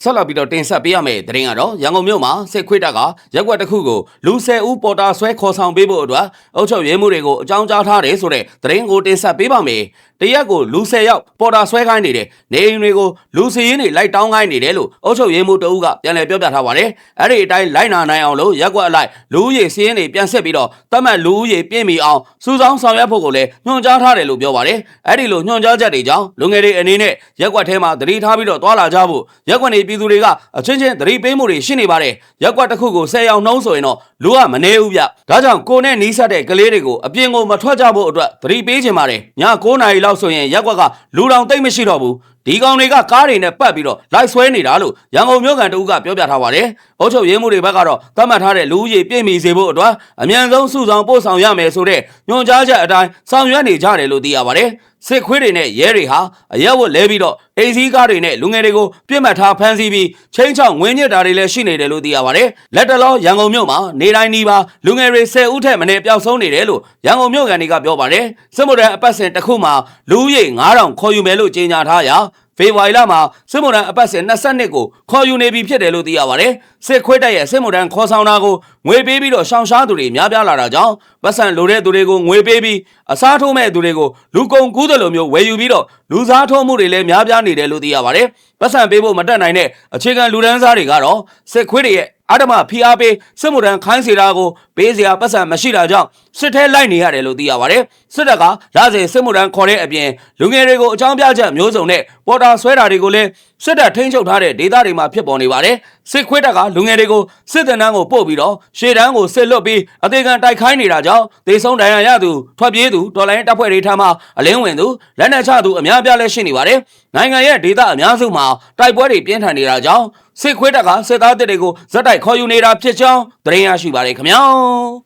ဆက်လက်ပြီးတော့တင်ဆက်ပေးရမယ့်သတင်းကတော့ရန်ကုန်မြို့မှာစစ်ခွေးတပ်ကရက်ွက်တစ်ခုကိုလူ10ဦးပေါ်တာဆွဲခေါ်ဆောင်ပေးဖို့အတွက်အုပ်ချုပ်ရေးမှုတွေကိုအကြောင်းကြားထားတယ်ဆိုတဲ့သတင်းကိုတင်ဆက်ပေးပါမယ်။တရက်ကိုလူ10ယောက်ပေါ်တာဆွဲခိုင်းနေတယ်။နေအိမ်တွေကိုလူစီးရင်တွေလိုက်တောင်းခိုင်းနေတယ်လို့အုပ်ချုပ်ရေးမှုတအုပ်ကပြန်လည်ပြောပြထားပါတယ်။အဲ့ဒီအတိုင်းလိုက်နာနိုင်အောင်လို့ရက်ွက်အလိုက်လူဦးရေစီးရင်တွေပြန်ဆက်ပြီးတော့တတ်မှတ်လူဦးရေပြည့်မီအောင်စူးစောင်းဆောင်ရွက်ဖို့ကိုလည်းညွှန်ကြားထားတယ်လို့ပြောပါတယ်။အဲ့ဒီလိုညွှန်ကြားချက်တွေကြောင့်လူငယ်တွေအနေနဲ့ရက်ွက်ထဲမှာသတိထားပြီးတော့တွာလာကြဖို့ရက်ွက်နေပြည်သူတွေကအချင်းချင်းသတိပေးမှုတွေရှိနေပါတယ်ရက်ကွက်တစ်ခုကို10ယောက်နှုံးဆိုရင်တော့လူကမနေဘူးဗျဒါကြောင့်ကိုနဲ့နီးစပ်တဲ့ကလေးတွေကိုအပြင်ကိုမထွက်ကြဖို့အတွက်သတိပေးချင်ပါတယ်ည9နာရီလောက်ဆိုရင်ရက်ကွက်ကလူတောင်သိမ့်မရှိတော့ဘူးဒီကောင်တွေကကားတွေနဲ့ပတ်ပြီးတော့လိုက်ဆွဲနေတာလို့ရန်ကုန်မြို့ကန်တဦးကပြောပြထားပါတယ်။အုပ်ချုပ်ရေးမှုတွေဘက်ကတော့သတ်မှတ်ထားတဲ့လူဦးရေပြည့်မီစေဖို့အတွက်အမြန်ဆုံးစုဆောင်ပို့ဆောင်ရမယ်ဆိုတဲ့ညွှန်ကြားချက်အတိုင်းဆောင်ရွက်နေကြတယ်လို့သိရပါတယ်။စစ်ခွေးတွေနဲ့ရဲတွေဟာအရက်ဝတ်လဲပြီးတော့အိမ်စည်းကားတွေနဲ့လူငယ်တွေကိုပြစ်မှတ်ထားဖမ်းဆီးပြီးချင်းချောင်းငွေညစ်တာတွေလည်းရှိနေတယ်လို့သိရပါတယ်။လက်တလောရန်ကုန်မြို့မှာနေတိုင်းနီးပါလူငယ်တွေ10ဦးထက်မနည်းပျောက်ဆုံးနေတယ်လို့ရန်ကုန်မြို့ကန်တွေကပြောပါတယ်။စစ်မှုထမ်းအပတ်စဉ်တစ်ခုမှာလူဦးရေ9000ခေါ်ယူမယ်လို့ကြေညာထားရာဖေဖော်ဝါရီလမှာစစ်မှုထမ်းအပတ်စဉ်22ကိုခေါ်ယူနေပြီဖြစ်တယ်လို့သိရပါတယ်။စစ်ခွေးတပ်ရဲ့စစ်မှုထမ်းခေါ်ဆောင်တာကိုငွေပေးပြီးတော့ရှောင်ရှားသူတွေများပြားလာတာကြောင့်ပတ်စံလိုတဲ့သူတွေကိုငွေပေးပြီးအစားထိုးမဲ့သူတွေကိုလူကုန်ကူးတယ်လို့မျိုးဝယ်ယူပြီးတော့လူစားထိုးမှုတွေလည်းများပြားနေတယ်လို့သိရပါတယ်။ပတ်စံပေးဖို့မတက်နိုင်တဲ့အခြေခံလူဒန်းစားတွေကတော့စစ်ခွေးတွေရဲ့အဓမ္မဖိအားပေးစစ်မှုထမ်းခိုင်းစေတာကိုပေးစရာပတ်စံမရှိတာကြောင့်စစ်ထဲလိုက်နေရတယ်လို့သိရပါတယ်။စစ်တပ်ကလစဉ်စစ်မှုထမ်းခေါ်တဲ့အပြင်လူငယ်တွေကိုအကြောင်းပြချက်မျိုးစုံနဲ့ပေါ်တာဆွဲတာတွေကိုလည်းစစ်တပ်ထိန်းချုပ်ထားတဲ့ဒေသတွေမှာဖြစ်ပေါ်နေပါတယ်။စစ်ခွေးတပ်ကလူငယ်တွေကိုစစ်တပ်နှန်းကိုပို့ပြီးတော့ရှေ့တန်းကိုစစ်လွတ်ပြီးအသေးခံတိုက်ခိုင်းနေတာကြောင့်ဒေဆုံးဒဏ်ရာရသူထွက်ပြေးသူတော်လိုင်းတပ်ဖွဲ့တွေထံမှအလင်းဝင်သူလက်နက်ချသူအများပြားလည်းရှိနေပါတယ်။နိုင်ငံရဲ့ဒေသအများစုမှာတိုက်ပွဲတွေပြင်းထန်နေတာကြောင့်စစ်ခွေးတပ်ကစစ်သားတွေကိုဇက်တိုက်ခေါ်ယူနေတာဖြစ်ကြောင်းသတင်းရရှိပါတယ်ခင်ဗျာ